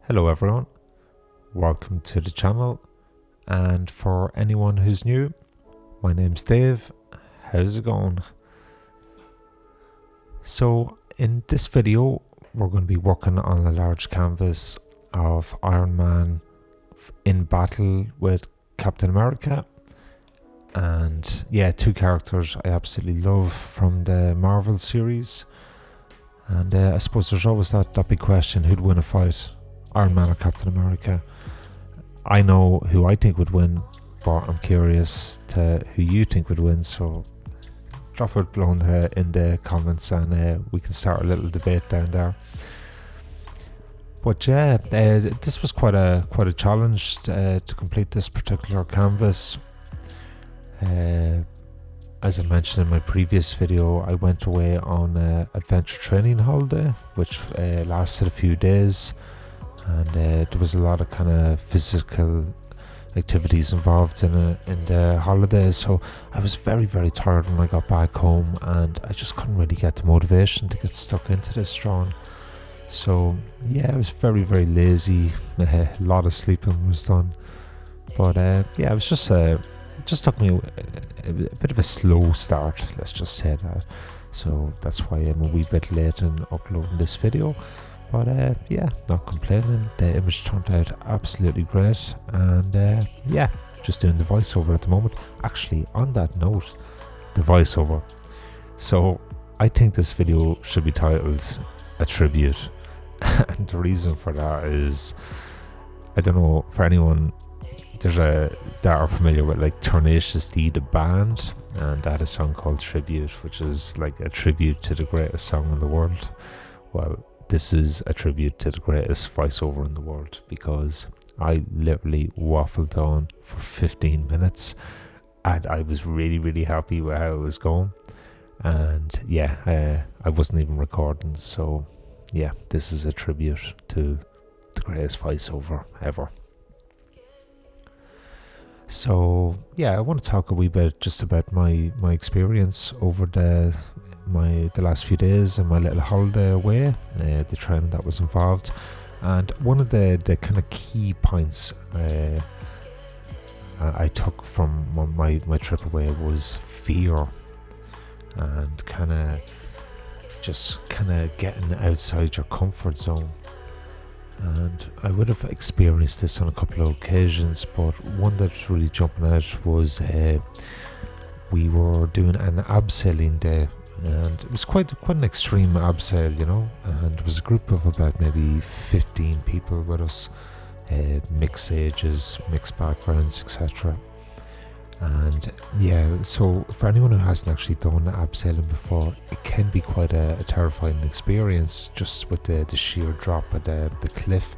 Hello everyone, welcome to the channel, and for anyone who's new, my name's Dave. How's it going? So in this video we're going to be working on a large canvas of Iron Man in battle with Captain America, and yeah, two characters I absolutely love from the Marvel series. And I suppose there's always that big question, who'd win a fight, Iron Man or Captain America? I know who I think would win, but I'm curious to who you think would win, so drop it below in the comments and we can start a little debate down there. But yeah, this was quite a challenge to complete this particular canvas. As I mentioned in my previous video, I went away on an adventure training holiday, which lasted a few days, and there was a lot of kind of physical activities involved in the holidays. So I was very tired when I got back home, and I just couldn't really get the motivation to get stuck into this drawing. So yeah, I was very lazy. A lot of sleeping was done, but yeah, it was just took me a bit of a slow start, let's just say that. So that's why I'm a wee bit late in uploading this video. But yeah, not complaining. The image turned out absolutely great, and yeah, just doing the voiceover at the moment. Actually, on that note, the voiceover. So I think this video should be titled Attribute, and the reason for that is, I don't know, for anyone that are familiar with like Tenacious D, the band, and they had a song called Tribute, which is like a tribute to the greatest song in the world. Well, this is a tribute to the greatest voiceover in the world, because I literally waffled on for 15 minutes and I was really happy with how it was going. And yeah, I wasn't even recording, so yeah, this is a tribute to the greatest voiceover ever. So yeah, I want to talk a wee bit just about my experience over the last few days and my little holiday away, the training that was involved. And one of the kind of key points I took from my trip away was fear, and kind of getting outside your comfort zone. And I would have experienced this on a couple of occasions, but one that's really jumping out was we were doing an abseiling day, and it was quite an extreme abseil, you know, and it was a group of about maybe 15 people with us, mixed ages, mixed backgrounds, etc. And yeah, so for anyone who hasn't actually done abseiling before, it can be quite a terrifying experience, just with the sheer drop of the cliff,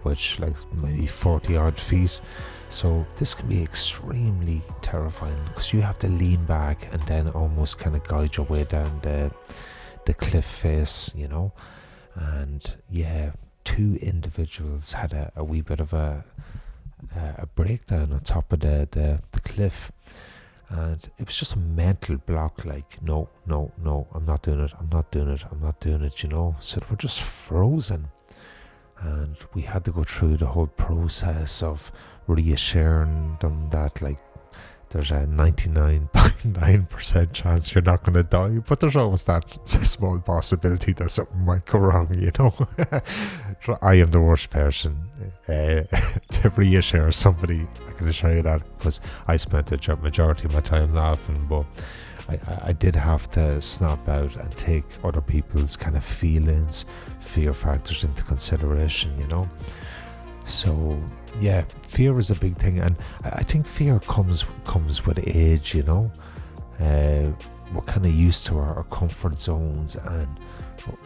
which like maybe 40 odd feet. So this can be extremely terrifying, because you have to lean back and then almost kind of guide your way down the cliff face, you know. And yeah, two individuals had a wee bit of a breakdown on top of the cliff, and it was just a mental block, like no, I'm not doing it, you know. So we're just frozen, and we had to go through the whole process of reassuring them that like there's a 99.9% chance you're not going to die, but there's always that small possibility that something might go wrong, you know. I am the worst person to reassure somebody, I can assure you that, because I spent the majority of my time laughing, but I did have to snap out and take other people's kind of feelings, fear factors into consideration, you know. So yeah, fear is a big thing, and I think fear comes with age, you know. We're kind of used to our comfort zones, and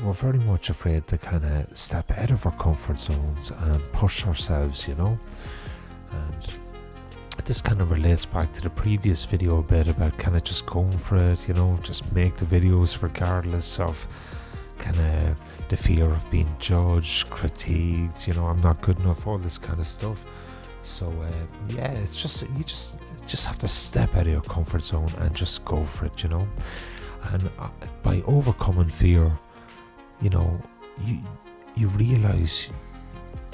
we're very much afraid to kind of step out of our comfort zones and push ourselves, you know. And this kind of relates back to the previous video a bit about kind of just going for it, you know, just make the videos regardless of kind of the fear of being judged, critiqued, you know, I'm not good enough, all this kind of stuff. So yeah, it's just you just have to step out of your comfort zone and just go for it, you know. And by overcoming fear, you know, you realize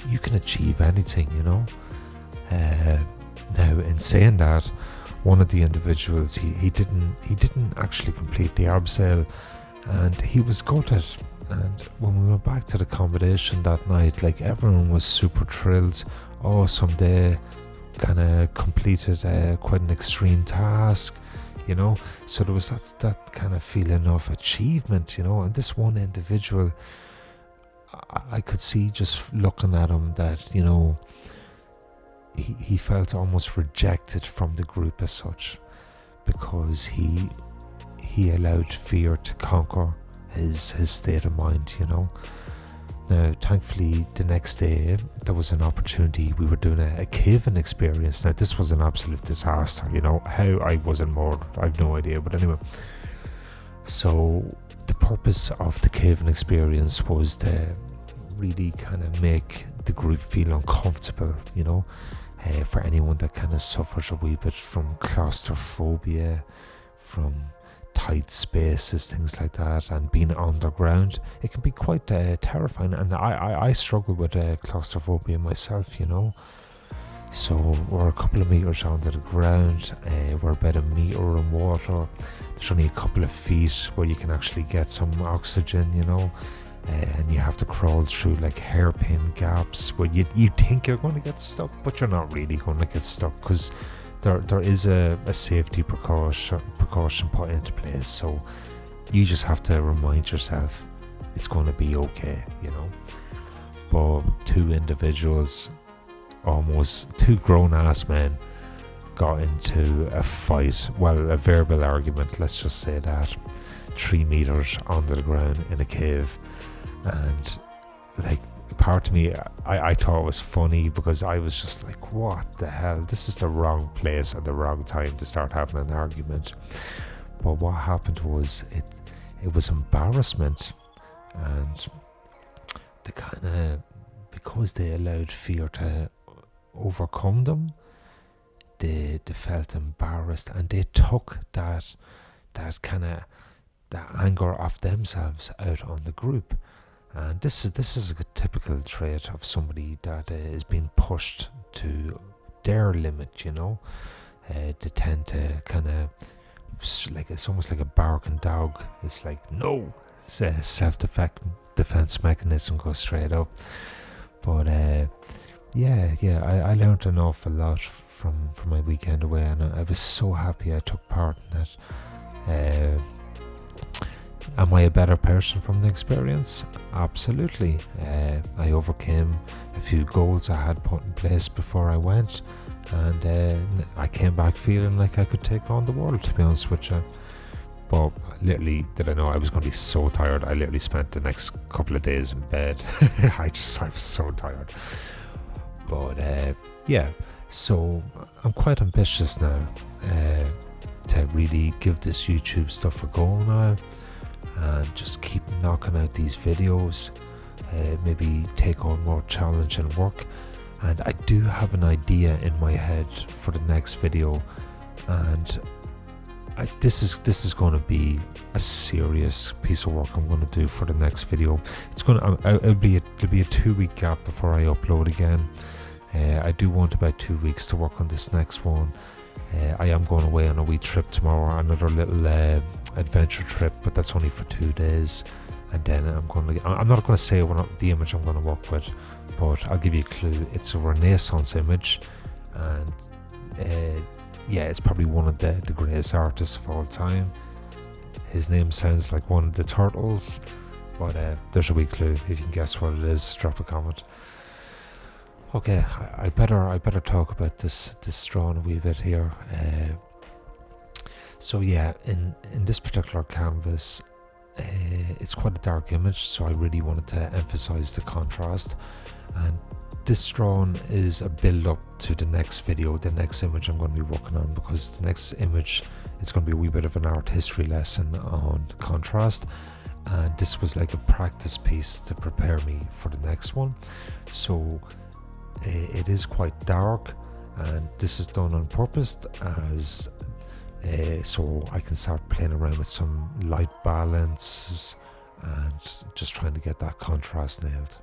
you can achieve anything, you know. Now, in saying that, one of the individuals, he didn't actually complete the abseil, and he was gutted. And when we went back to the accommodation that night, like, everyone was super thrilled. Oh, someday kind of completed quite an extreme task, you know. So there was that kind of feeling of achievement, you know. And this one individual, I could see just looking at him that, you know, he felt almost rejected from the group as such, because he allowed fear to conquer his state of mind, you know. Now, thankfully, the next day there was an opportunity. We were doing a cave-in experience. Now, this was an absolute disaster, you know. How I wasn't murdered, I've no idea, but anyway. So the purpose of the cave-in experience was to really kind of make the group feel uncomfortable, you know. For anyone that kind of suffers a wee bit from claustrophobia, from tight spaces, things like that, and being underground, it can be quite terrifying. And I struggle with claustrophobia myself, you know. So we're a couple of meters under the ground, we're about a meter in water. There's only a couple of feet where you can actually get some oxygen, you know. And you have to crawl through like hairpin gaps where you think you're going to get stuck, but you're not really going to get stuck, because there is a safety precaution put into place. So you just have to remind yourself it's going to be okay, you know. But two individuals, almost two grown-ass men, got into a fight, well, a verbal argument, let's just say that, 3 meters under the ground in a cave. And like, part of me, I thought it was funny, because I was just like, what the hell, this is the wrong place at the wrong time to start having an argument. But what happened was it was embarrassment, and the kind of, because they allowed fear to overcome them, they felt embarrassed, and they took that kind of that anger of themselves out on the group. And this is a typical trait of somebody that is being pushed to their limit, you know. They tend to kind of, like, it's almost like a barking dog. It's like, no, it's a self-defense mechanism goes straight up. But I learned an awful lot from my weekend away, and I was so happy I took part in it. Am I a better person from the experience? Absolutely. I overcame a few goals I had put in place before I went, and I came back feeling like I could take on the world, to be honest with you. But literally, did I know I was going to be so tired? I literally spent the next couple of days in bed. I was so tired. But so I'm quite ambitious now to really give this YouTube stuff a go now, and just keep knocking out these videos, maybe take on more challenging work. And I do have an idea in my head for the next video, and this is going to be a serious piece of work I'm going to do for the next video. It'll be a 2-week gap before I upload again. I do want about 2 weeks to work on this next one. I am going away on a wee trip tomorrow, another little adventure trip, but that's only for 2 days. And then I'm not going to say the image I'm going to work with, but I'll give you a clue. It's a Renaissance image, and it's probably one of the greatest artists of all time. His name sounds like one of the Turtles, but there's a wee clue. If you can guess what it is, drop a comment. Okay, I better talk about this drawing a wee bit here. So yeah, in this particular canvas, it's quite a dark image, so I really wanted to emphasize the contrast. And this drawing is a build up to the next video, the next image I'm going to be working on, because the next image, it's going to be a wee bit of an art history lesson on contrast. And this was like a practice piece to prepare me for the next one. So it is quite dark, and this is done on purpose as so I can start playing around with some light balance and just trying to get that contrast nailed.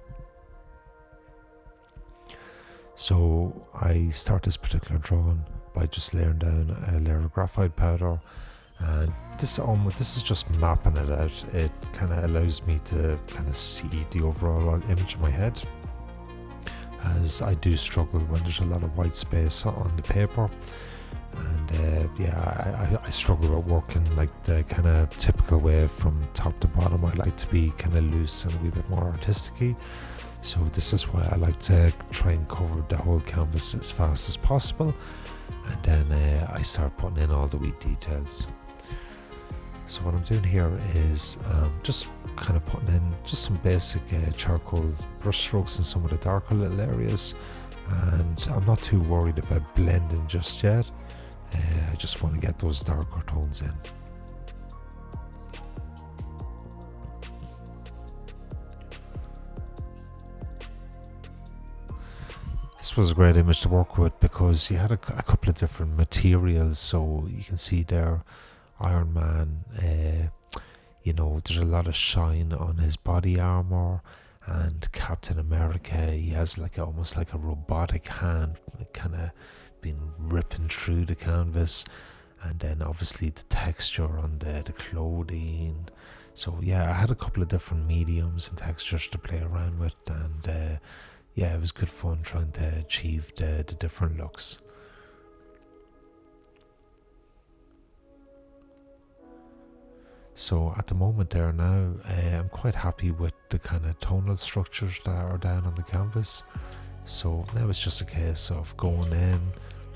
So I start this particular drawing by just laying down a layer of graphite powder, and this is just mapping it out. It kind of allows me to kind of see the overall image in my head, as I do struggle when there's a lot of white space on the paper. And I struggle with working like the kind of typical way from top to bottom. I like to be kind of loose and a wee bit more artistic-y. So this is why I like to try and cover the whole canvas as fast as possible, and then I start putting in all the wee details. So what I'm doing here is just kind of putting in just some basic charcoal brush strokes in some of the darker little areas, and I'm not too worried about blending just yet. I just want to get those darker tones in. This was a great image to work with because you had a couple of different materials. So you can see there Iron Man, you know, there's a lot of shine on his body armor, and Captain America, he has like almost like a robotic hand kind of been ripping through the canvas, and then obviously the texture on the clothing. So yeah, I had a couple of different mediums and textures to play around with, and yeah, it was good fun trying to achieve the different looks. So at the moment there now, I'm quite happy with the kind of tonal structures that are down on the canvas. So now it's just a case of going in,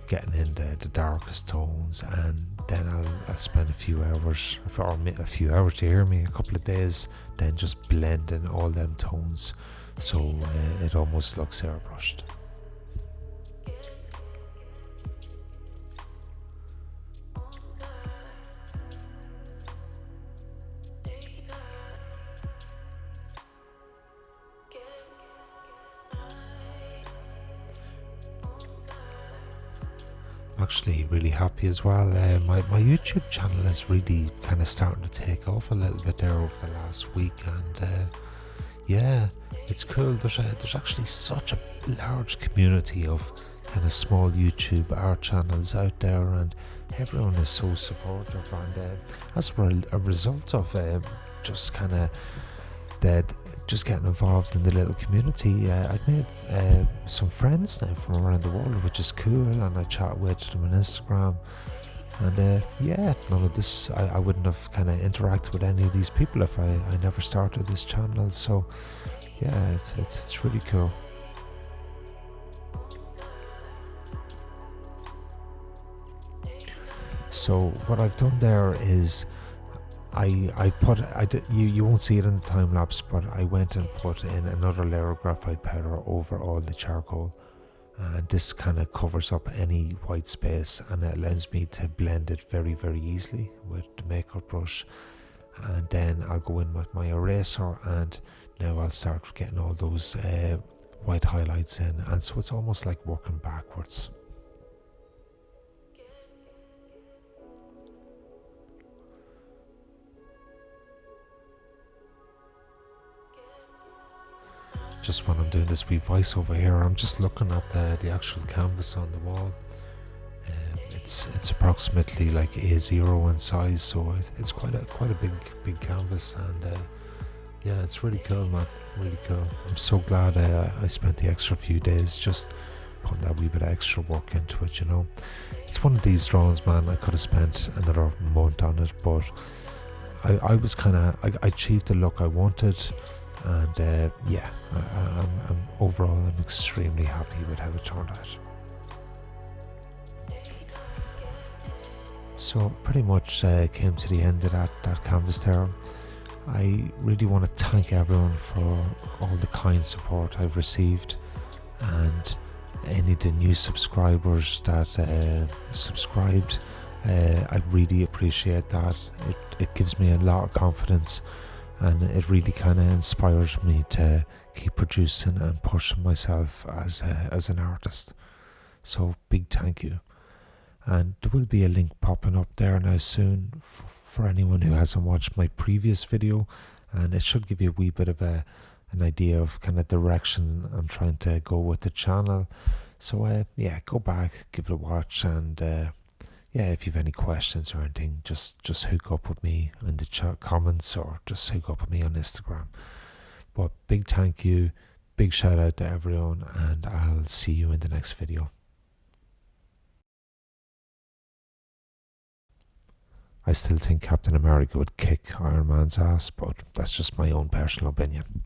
getting in the darkest tones, and then I'll spend a few hours, or a few hours to hear me, a couple of days, then just blending all them tones so it almost looks airbrushed. Actually really happy as well. My YouTube channel is really kind of starting to take off a little bit there over the last week, and yeah, it's cool. There's actually such a large community of kind of small YouTube art channels out there, and everyone is so supportive, and as a result of just kind of just getting involved in the little community, I've made some friends now from around the world, which is cool, and I chat with them on Instagram, and yeah, none of this, I wouldn't have kind of interacted with any of these people if I never started this channel. So yeah, it's really cool. So what I've done there is you won't see it in the time lapse, but I went and put in another layer of graphite powder over all the charcoal, and this kind of covers up any white space, and it allows me to blend it very, very easily with the makeup brush. And then I'll go in with my eraser, and now I'll start getting all those white highlights in, and so it's almost like working backwards. Just when I'm doing this wee voice over here, I'm just looking at the actual canvas on the wall. It's approximately like A0 in size, so it's quite a big canvas, and yeah, it's really cool, man. Really cool. I'm so glad I spent the extra few days just putting that wee bit of extra work into it. You know, it's one of these drawings, man. I could have spent another month on it, but I was I achieved the look I wanted. And yeah, I'm extremely happy with how it turned out. So pretty much came to the end of that canvas there. I really want to thank everyone for all the kind support I've received, and any of the new subscribers that subscribed. I really appreciate that. It gives me a lot of confidence, and it really kind of inspires me to keep producing and pushing myself as an artist. So big thank you. And there will be a link popping up there now soon for anyone who hasn't watched my previous video, and it should give you a wee bit of an idea of kind of direction I'm trying to go with the channel. So yeah, go back, give it a watch, and yeah, if you've any questions or anything, just hook up with me in the chat comments, or just hook up with me on Instagram. But big thank you, big shout out to everyone, and I'll see you in the next video. I still think Captain America would kick Iron Man's ass, but that's just my own personal opinion.